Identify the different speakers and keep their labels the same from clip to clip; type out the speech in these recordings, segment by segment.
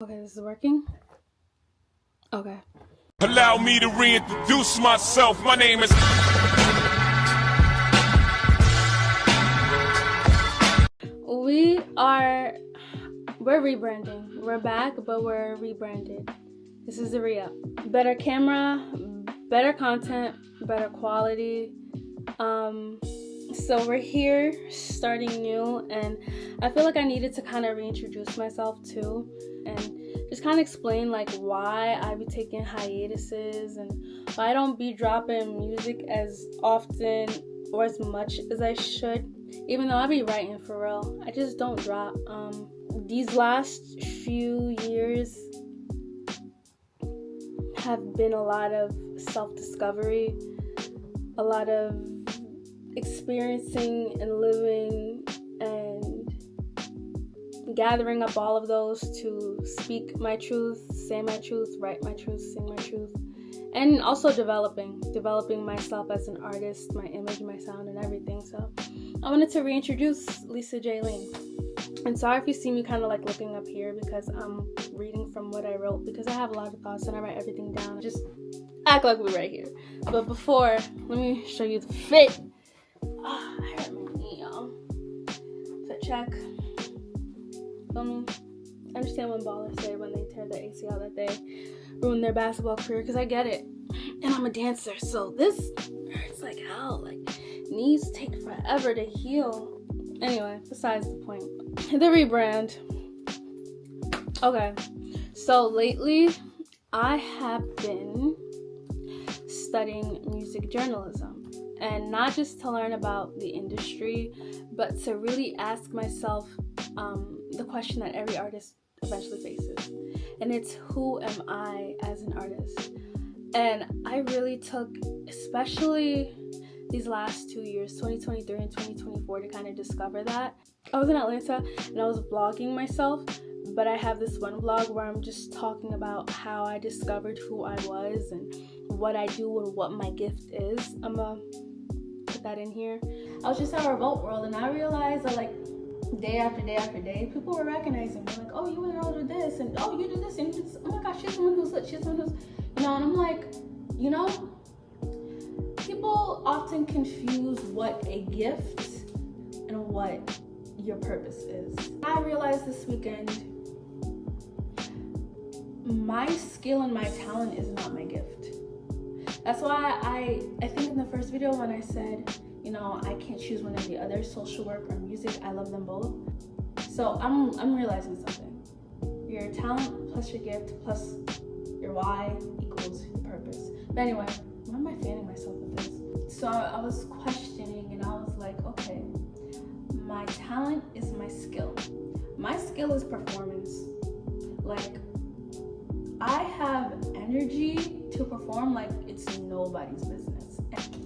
Speaker 1: Okay, this is working. Okay.
Speaker 2: Allow me to reintroduce myself. My name is...
Speaker 1: We're rebranding. We're back, but we're rebranded. This is the re-up. Better camera, better content, better quality. So we're here starting new, and I feel like I needed to kind of reintroduce myself too, and just kind of explain like why I be taking hiatuses and why I don't be dropping music as often or as much as I should, even though I be writing for real. I just don't drop. These last few years have been a lot of self-discovery, a lot of experiencing and living and gathering up all of those to speak my truth, say my truth, write my truth, sing my truth, and also developing myself as an artist, my image, my sound, and everything. So I wanted to reintroduce Lisa Jaylene. And sorry if you see me kind of like looking up here because I'm reading from what I wrote, because I have a lot of thoughts and I write everything down. Just act like we're right here. But before, let me show you the fit. I hurt my knee, y'all. Fit check. Feel me? I understand when ballers say when they tear their ACL that they ruin their basketball career, because I get it. And I'm a dancer, so this hurts like hell. Like, knees take forever to heal. Anyway, besides the point. The rebrand. Okay, so lately I have been studying music journalism, and not just to learn about the industry, but to really ask myself the question that every artist eventually faces, and it's, who am I as an artist? And I really took, especially these last 2 years, 2023 and 2024, to kind of discover that. I was in Atlanta and I was vlogging myself, but I have this one vlog where I'm just talking about how I discovered who I was and what I do and what my gift is. I'm gonna put that in here. I was just at Revolt World and I realized that like day after day after day, people were recognizing me, like, oh, you and girl do this, and oh, you do this, and you do this. Oh my gosh, she's someone who's lit, she's someone who's, you know, and I'm like, you know, people often confuse what a gift and what your purpose is. I realized this weekend, my skill and my talent is not my gift. That's why I think in the first video when I said, you know, I can't choose one or the other, social work or music, I love them both. So I'm realizing something. Your talent plus your gift plus your why equals your purpose. But anyway, why am I fanning myself with this? So I was questioning and I was like, okay, my talent is my skill. My skill is performance. Like, I have energy to perform like it's nobody's business. And,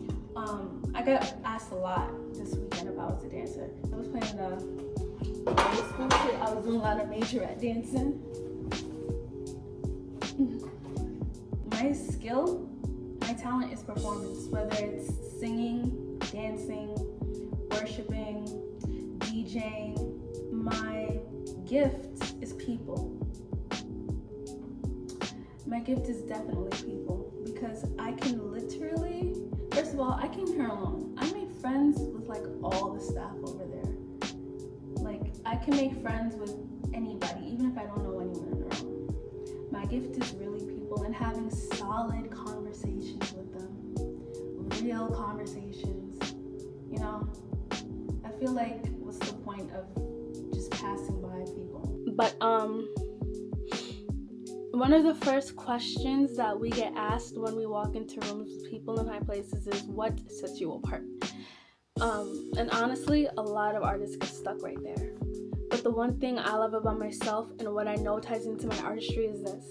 Speaker 1: I got asked a lot this weekend if I was a dancer. I was playing the high school kid. I was doing a lot of majorette dancing. My skill, my talent is performance, whether it's singing, dancing, worshiping, DJing. My gift is people. My gift is definitely people, because I can literally, first of all, I came here alone. I made friends with like all the staff over there. Like, I can make friends with anybody, even if I don't know anyone in the room. My gift is really people and having solid conversations with them. Real conversations. You know, I feel like what's the point of just passing by people? But one of the first questions that we get asked when we walk into rooms with people in high places is, what sets you apart? And honestly, a lot of artists get stuck right there. But the one thing I love about myself and what I know ties into my artistry is this: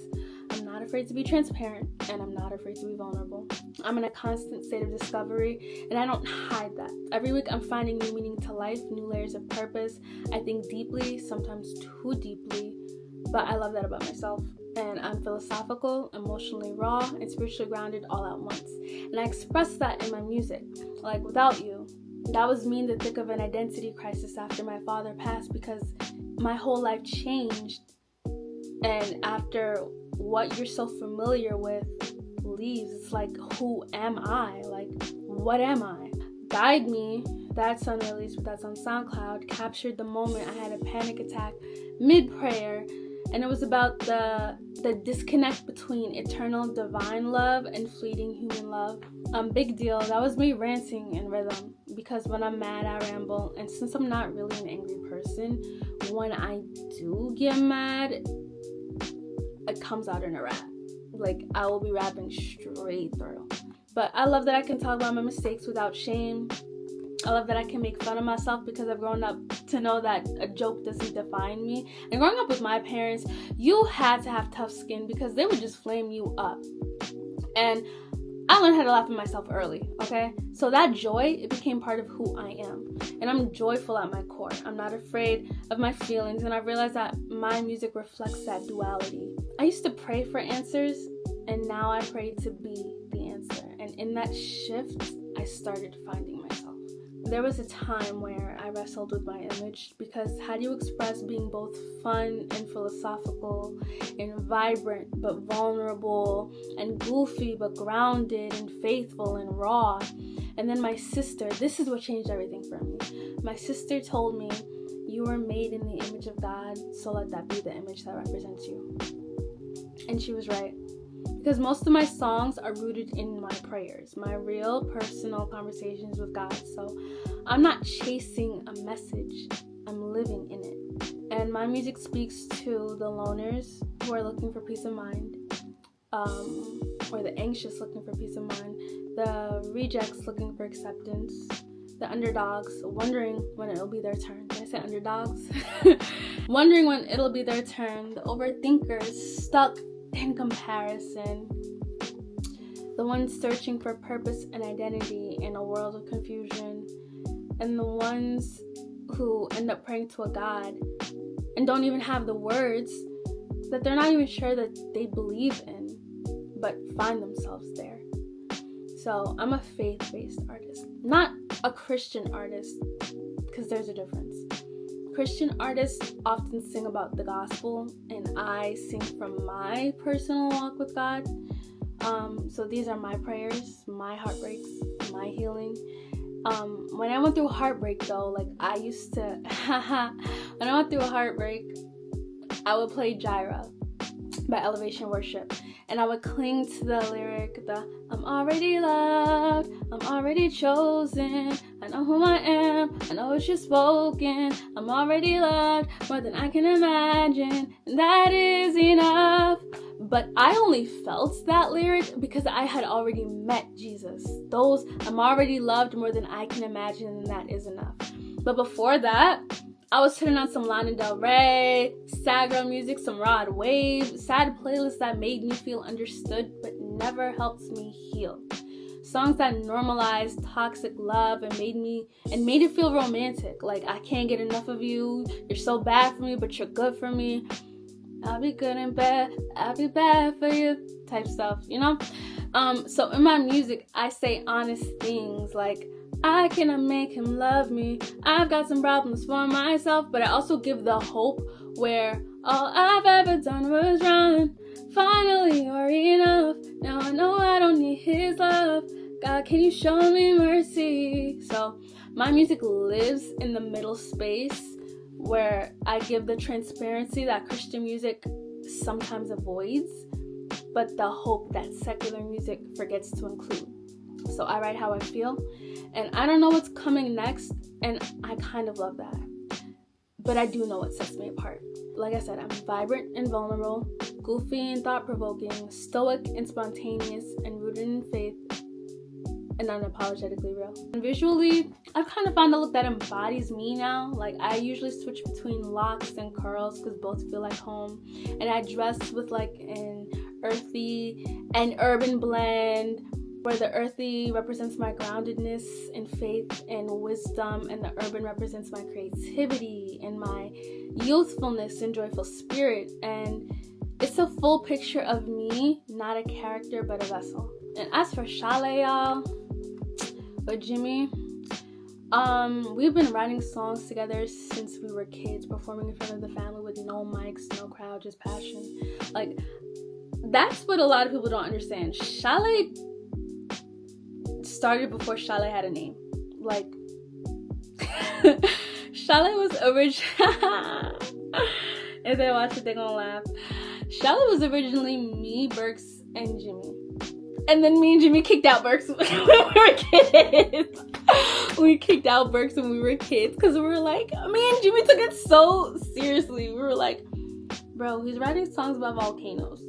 Speaker 1: I'm not afraid to be transparent, and I'm not afraid to be vulnerable. I'm in a constant state of discovery, and I don't hide that. Every week I'm finding new meaning to life, new layers of purpose. I think deeply, sometimes too deeply, but I love that about myself. And I'm philosophical, emotionally raw, and spiritually grounded all at once. And I express that in my music. Like, Without You, that was me in the thick of an identity crisis after my father passed, because my whole life changed And after what you're so familiar with leaves, it's like, who am I? Like, what am I? Guide Me, that's unreleased, but that's on SoundCloud, captured the moment I had a panic attack mid-prayer, and it was about the disconnect between eternal divine love and fleeting human love. Big deal. That was me ranting in rhythm, because when I'm mad, I ramble, and since I'm not really an angry person, when I do get mad, it comes out in a rap. Like, I will be rapping straight through. But I love that I can talk about my mistakes without shame. I love that I can make fun of myself, because I've grown up to know that a joke doesn't define me. And growing up with my parents, you had to have tough skin, because they would just flame you up. And I learned how to laugh at myself early, okay? So that joy, it became part of who I am. And I'm joyful at my core. I'm not afraid of my feelings, and I realized that my music reflects that duality. I used to pray for answers, and now I pray to be the answer. And in that shift, I started finding myself. There was a time where I wrestled with my image, because how do you express being both fun and philosophical and vibrant but vulnerable and goofy but grounded and faithful and raw? And then my sister, this is what changed everything for me. My sister told me, you were made in the image of God, so let that be the image that represents you. And she was right. Because most of my songs are rooted in my prayers, my real personal conversations with God. So I'm not chasing a message, I'm living in it. And my music speaks to the loners who are looking for peace of mind, or the anxious looking for peace of mind, the rejects looking for acceptance, the underdogs wondering when it'll be their turn. Did I say underdogs? Wondering when it'll be their turn, the overthinkers stuck in comparison, the ones searching for purpose and identity in a world of confusion, and the ones who end up praying to a God and don't even have the words that they're not even sure that they believe in, but find themselves there. So I'm a faith-based artist, not a Christian artist, because there's a difference. Christian artists often sing about the gospel, and I sing from my personal walk with God. So these are my prayers, my heartbreaks, my healing. When I went through heartbreak, though, like I used to, when I went through a heartbreak, I would play Gyra by Elevation Worship, and I would cling to the lyric, I'm already loved, I'm already chosen, I know who I am, I know what you're spoken, I'm already loved more than I can imagine, and that is enough. But I only felt that lyric because I had already met Jesus. Those, I'm already loved more than I can imagine, and that is enough. But before that, I was turning on some Lana Del Rey, sad girl music, some Rod Wave, sad playlists that made me feel understood but never helped me heal. Songs that normalized toxic love and made it feel romantic. Like, I can't get enough of you, you're so bad for me, but you're good for me. I'll be good and bad, I'll be bad for you, type stuff, you know? So in my music, I say honest things like, I cannot make him love me, I've got some problems for myself, but I also give the hope where all I've ever done was run. Finally, you're enough, now I know I don't need his love. God, can you show me mercy? So my music lives in the middle space where I give the transparency that Christian music sometimes avoids, but the hope that secular music forgets to include. So I write how I feel, and I don't know what's coming next, and I kind of love that. But I do know what sets me apart. Like I said, I'm vibrant and vulnerable, goofy and thought-provoking, stoic and spontaneous, and rooted in faith, and unapologetically real. And visually, I've kind of found a look that embodies me now. Like, I usually switch between locks and curls because both feel like home, and I dress with like an earthy and urban blend, where the earthy represents my groundedness and faith and wisdom, and the urban represents my creativity and my youthfulness and joyful spirit. And it's a full picture of me, not a character but a vessel. And as for Chalet, y'all, or Jimmy, We've been writing songs together since we were kids, performing in front of the family with no mics, no crowd, just passion. Like, that's what a lot of people don't understand. Chalet started before Chalet had a name. Like, Chalet was originally... If they watch it, they're gonna laugh. Chalet was originally me, Burks, and Jimmy. And then me and Jimmy kicked out Burks when we were kids. We kicked out Burks when we were kids because we were like, me and Jimmy took it so seriously. We were like, bro, he's writing songs about volcanoes.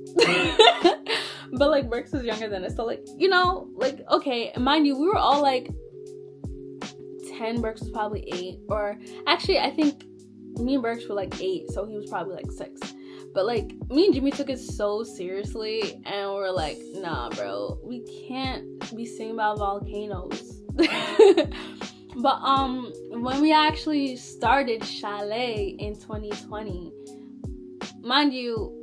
Speaker 1: But like, Burks was younger than us. So like, you know, like, okay, mind you, we were all like 10. Burks was probably 8. Or actually, I think me and Burks were like 8. So he was probably like 6. But like, me and Jimmy took it so seriously, and we're like, nah, bro, we can't be singing about volcanoes. But when we actually started Chalet in 2020, mind you,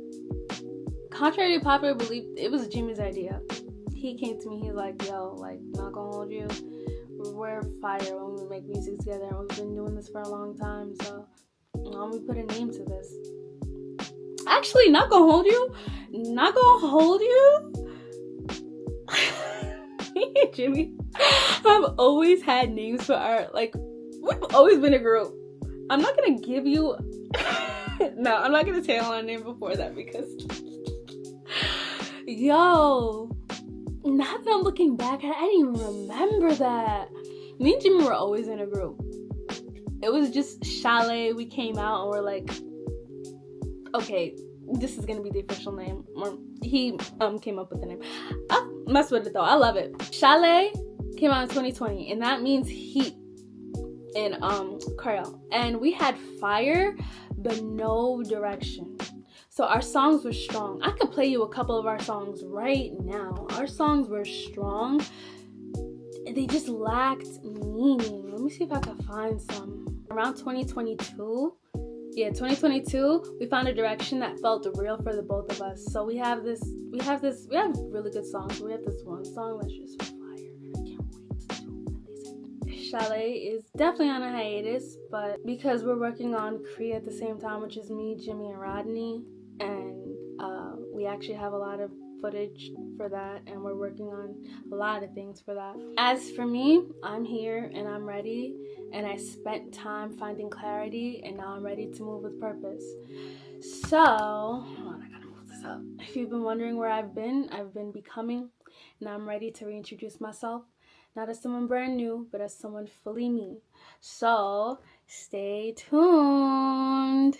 Speaker 1: contrary to popular belief, it was Jimmy's idea. He came to me, he's like, yo, like, not gonna hold you, we're fire when we make music together, and we've been doing this for a long time, so why don't we put a name to this? Actually, not gonna hold you. Me and Jimmy have always had names for our, like, we've always been a group. I'm not gonna give you, no, I'm not gonna tell our name before that because, yo, now that I'm looking back, I didn't even remember that. Me and Jimmy were always in a group. It was just Chalet. We came out and we're like, okay, this is gonna be the official name. Or he came up with the name. I mess with it though. I love it. Chalet came out in 2020, and that means heat in Creole. And we had fire, but no direction. So our songs were strong. I could play you a couple of our songs right now. Our songs were strong. They just lacked meaning. Let me see if I can find some. Around 2022. Yeah, 2022, we found a direction that felt real for the both of us. So we have really good songs. We have this one song that's just fire. I can't wait to release it. Chalet is definitely on a hiatus, but because we're working on Cree at the same time, which is me, Jimmy, and Rodney, and we actually have a lot of footage for that, and we're working on a lot of things for that. As for me, I'm here and I'm ready, and I spent time finding clarity, and now I'm ready to move with purpose. So, hold on, I gotta move this up. If you've been wondering where I've been becoming, and I'm ready to reintroduce myself, not as someone brand new, but as someone fully me. So, stay tuned.